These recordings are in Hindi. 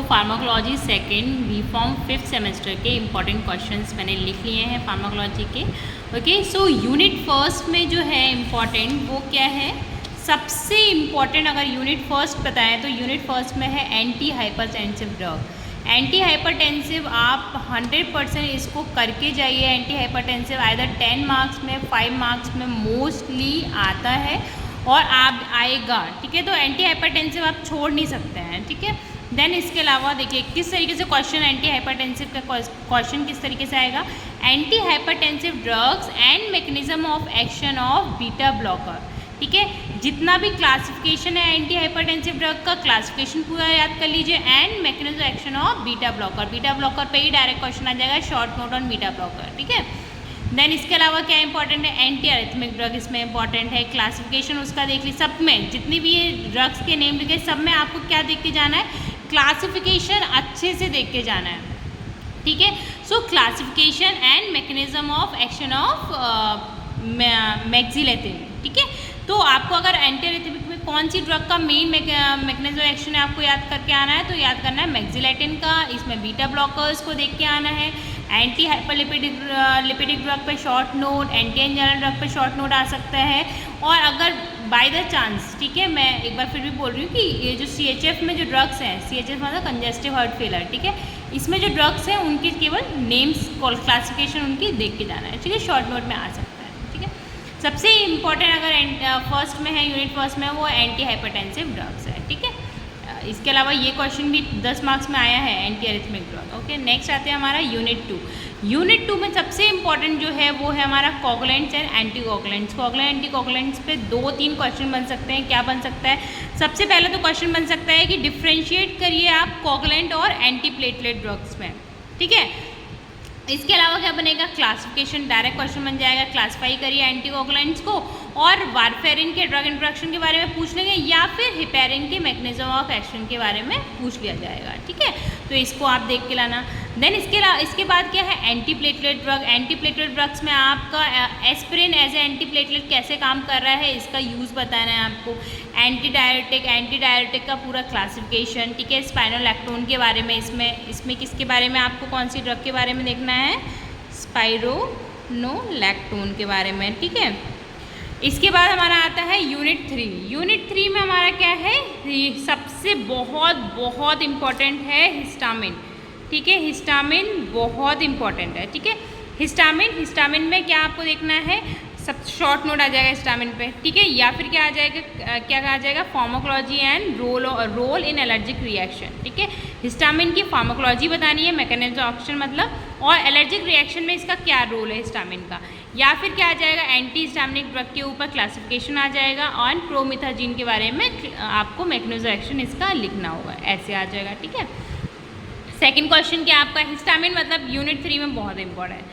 तो pharmacology second B pharm 5th semester के इम्पॉर्टेंट क्वेश्चंस मैंने लिख लिए हैं फार्माकोलॉजी के। ओके, सो यूनिट फर्स्ट में जो है इम्पॉर्टेंट वो क्या है, सबसे इम्पॉर्टेंट अगर यूनिट फर्स्ट बताएं तो यूनिट फर्स्ट में है anti hypertensive drug. Anti hypertensive आप 100% इसको करके जाइए। एंटी हाइपरटेंसिव आइदर 10 मार्क्स में 5 मार्क्स में मोस्टली आता है और आप आएगा, ठीक है। तो एंटी हाइपरटेंसिव आप छोड़ नहीं सकते हैं, ठीक है। देन इसके अलावा देखिए किस तरीके से क्वेश्चन एंटी हाइपरटेंसिव का क्वेश्चन किस तरीके से आएगा, anti hypertensive drugs and mechanism of action of beta blocker, ठीक है। जितना भी क्लासिफिकेशन है एंटी हाइपरटेंसिव ड्रग का क्लासिफिकेशन पूरा याद कर लीजिए and mechanism action of beta blocker. Beta blocker पे ही डायरेक्ट क्वेश्चन आ जाएगा, short note on beta blocker, ठीक है। देन इसके अलावा क्या इंपॉर्टेंट है, एंटी अरिथमिक ड्रग इसमें इंपॉर्टेंट है, क्लासिफिकेशन उसका देख ली। सब में जितनी भी ये ड्रग्स के नेम लिखे सब में आपको क्या देख के जाना है, क्लासिफिकेशन अच्छे से देख के जाना है, ठीक है। So classification and mechanism of action of mexiletine, ठीक है। तो आपको अगर एंटी अरिथमिक में कौन सी ड्रग का मेन मैकेनिज्म एक्शन है आपको याद करके आना है, तो याद करना है मैक्सिलेटिन का। इसमें बीटा ब्लॉकर्स को देख के आना है। एंटी हाइपरलिपिडिक ड्रग पे short note, anti anginal drug पे शॉर्ट नोट आ सकता है। और अगर बाय द चांस, ठीक है, मैं एक बार फिर भी बोल रही हूँ कि ये जो CHF में जो ड्रग्स हैं, CHF मतलब कंजेस्टिव हार्ट फेलर, ठीक है, इसमें जो ड्रग्स हैं उनकी केवल नेम्स क्लासिफिकेशन उनकी देख के जाना है, ठीक है, शॉर्ट नोट में आ सकता है, ठीक है। सबसे इम्पॉर्टेंट अगर फर्स्ट में है, यूनिट फर्स्ट में, वो एंटी हाइपरटेंसिव ड्रग्स है, ठीक है। इसके अलावा ये क्वेश्चन भी 10 मार्क्स में आया है, anti arrhythmic drug. Okay, next आते हैं हमारा यूनिट 2। यूनिट 2 में सबसे इंपॉर्टेंट जो है वो है हमारा coagulants and anti coagulants. Coagulant anti coagulants पे 2-3 क्वेश्चन बन सकते हैं। क्या बन सकता है, सबसे पहले तो क्वेश्चन बन सकता है कि डिफ्रेंशिएट करिए आप कोगुलेंट और एंटी प्लेटलेट ड्रग्स में, ठीक है। इसके अलावा क्या बनेगा, क्लासिफिकेशन, डायरेक्ट क्वेश्चन बन जाएगा, क्लासिफाई करिए एंटीकोगुलेंट्स को, और वारफेरिन के ड्रग इंट्रैक्शन के बारे में पूछ लेंगे या फिर हेपेरिन के मैकेनिज्म ऑफ एक्शन के बारे में पूछ लिया जाएगा, ठीक है। तो इसको आप देख के लाना। देन इसके बाद क्या है, anti platelet drug. Anti platelet drugs में आपका aspirin as a anti platelet कैसे काम कर रहा है इसका यूज़ बताना है आपको। एंटी डायरेटिक का पूरा क्लासिफिकेशन, ठीक है। स्पाइरोलैक्टोन के बारे में, इसमें किसके बारे में आपको कौन सी ड्रग के बारे में देखना है, स्पाइरोनोलैक्टोन के बारे में, ठीक है। इसके बाद हमारा आता है यूनिट 3। यूनिट 3 में हमारा क्या है, सबसे बहुत इम्पॉर्टेंट है हिस्टामिन, ठीक है। हिस्टामिन बहुत इम्पॉर्टेंट है, ठीक है। हिस्टामिन में क्या आपको देखना है, सब शॉर्ट नोट आ जाएगा हिस्टामिन पे, ठीक है। या फिर क्या आ जाएगा, क्या आ जाएगा, pharmacology and role in allergic reaction, ठीक है। हिस्टामिन की फार्माकोलॉजी बतानी है, मैकेनिज्म ऑफ एक्शन मतलब, और एलर्जिक रिएक्शन में इसका क्या रोल है हिस्टामिन का। या फिर क्या आ जाएगा, एंटी हिस्टामिनिक ड्रग के ऊपर क्लासिफिकेशन आ जाएगा, और प्रोमिथाजीन के बारे में आपको मैकेनिज्म ऑफ एक्शन इसका लिखना होगा, ऐसे आ जाएगा, ठीक है। सेकंड क्वेश्चन क्या आपका, हिस्टामिन मतलब यूनिट 3 में बहुत इंपॉर्टेंट है।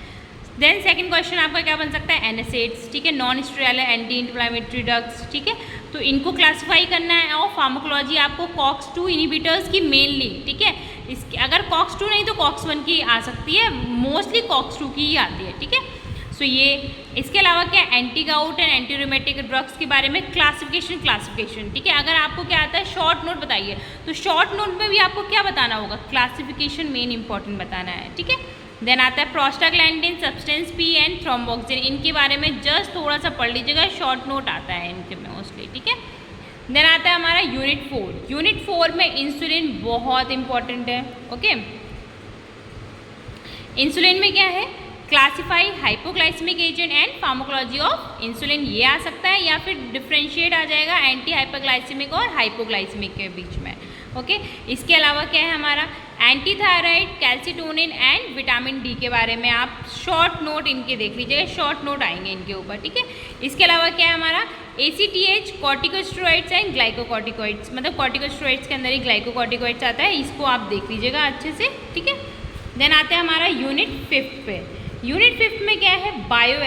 देन सेकंड क्वेश्चन आपका क्या बन सकता है, NSAIDs, ठीक है, non steroidal anti inflammatory drugs, ठीक है। तो इनको क्लासिफाई करना है, और फार्माकोलॉजी आपको COX-2 इनहिबिटर्स की मेनली, ठीक है। इसकी अगर COX-2 नहीं तो COX-1 की आ सकती है, मोस्टली COX-2 की ही आती है, ठीक है। सो ये, इसके अलावा क्या, anti gout and anti rheumatic drugs के बारे में क्लासिफिकेशन, ठीक है। अगर आपको क्या आता है, शॉर्ट नोट बताइए, तो शॉर्ट नोट में भी आपको क्या बताना होगा, क्लासिफिकेशन मेन इंपॉर्टेंट बताना है, ठीक है। देन आता है prostaglandin, substance P and thromboxane, इनके बारे में जस्ट थोड़ा सा पढ़ लीजिएगा, शॉर्ट नोट आता है इनके में मोस्टली, ठीक है। देन आता है हमारा यूनिट 4। यूनिट 4 में इंसुलिन बहुत इंपॉर्टेंट है, ओके। इंसुलिन में क्या है, classify hypoglycaemic agent and pharmacology of insulin, ये आ सकता है, या फिर डिफ्रेंशिएट आ जाएगा एंटी हाइपोग्लाइसेमिक और हाइपोग्लाइसेमिक के बीच में, ओके। इसके अलावा क्या है हमारा, anti thyroid, calcitonin and vitamin D के बारे में आप शॉर्ट नोट इनके देख लीजिएगा, शॉर्ट नोट आएंगे इनके ऊपर, ठीक है। इसके अलावा क्या है हमारा, ACTH, कॉर्टिकोस्टेरॉइड्स एंड ग्लाइकोकॉर्टिकॉइड्स, मतलब कॉर्टिकोस्टेरॉइड्स के अंदर ही ग्लाइकोकॉर्टिकॉइड्स आता है, इसको आप देख लीजिएगा अच्छे से, ठीक है। देन आता है हमारा यूनिट 5 पे। यूनिट 5 में क्या है, बायो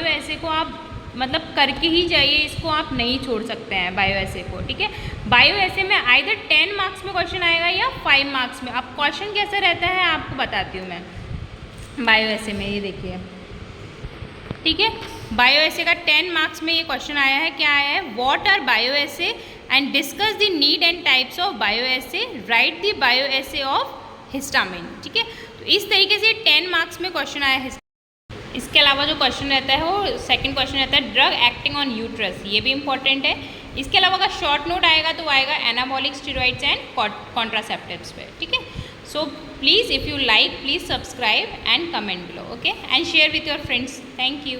एसे को आप मतलब करके ही जाइए, इसको आप नहीं छोड़ सकते हैं बायो एसे को, ठीक है। बायो एसे में आइदर 10 मार्क्स में क्वेश्चन आएगा या 5 मार्क्स में। अब क्वेश्चन कैसा रहता है आपको बताती हूँ मैं बायो एसे में, ये देखिए, ठीक है। बायो एसे का 10 मार्क्स में ये क्वेश्चन आया है, क्या आया है, what are bioassay and discuss the need and types of bioassay, write the bioassay of histamine. ठीक है, तो इस तरीके से 10 मार्क्स में क्वेश्चन आया है। इसके अलावा जो क्वेश्चन रहता है वो सेकंड क्वेश्चन रहता है ड्रग एक्टिंग ऑन यूट्रस, ये भी इंपॉर्टेंट है। इसके अलावा अगर शॉर्ट नोट आएगा तो आएगा एनाबॉलिक स्टेरॉइड्स एंड कॉन्ट्रासेप्टिव्स पे। ठीक है, so please if you like please subscribe and comment below, okay, and share with your friends. Thank you.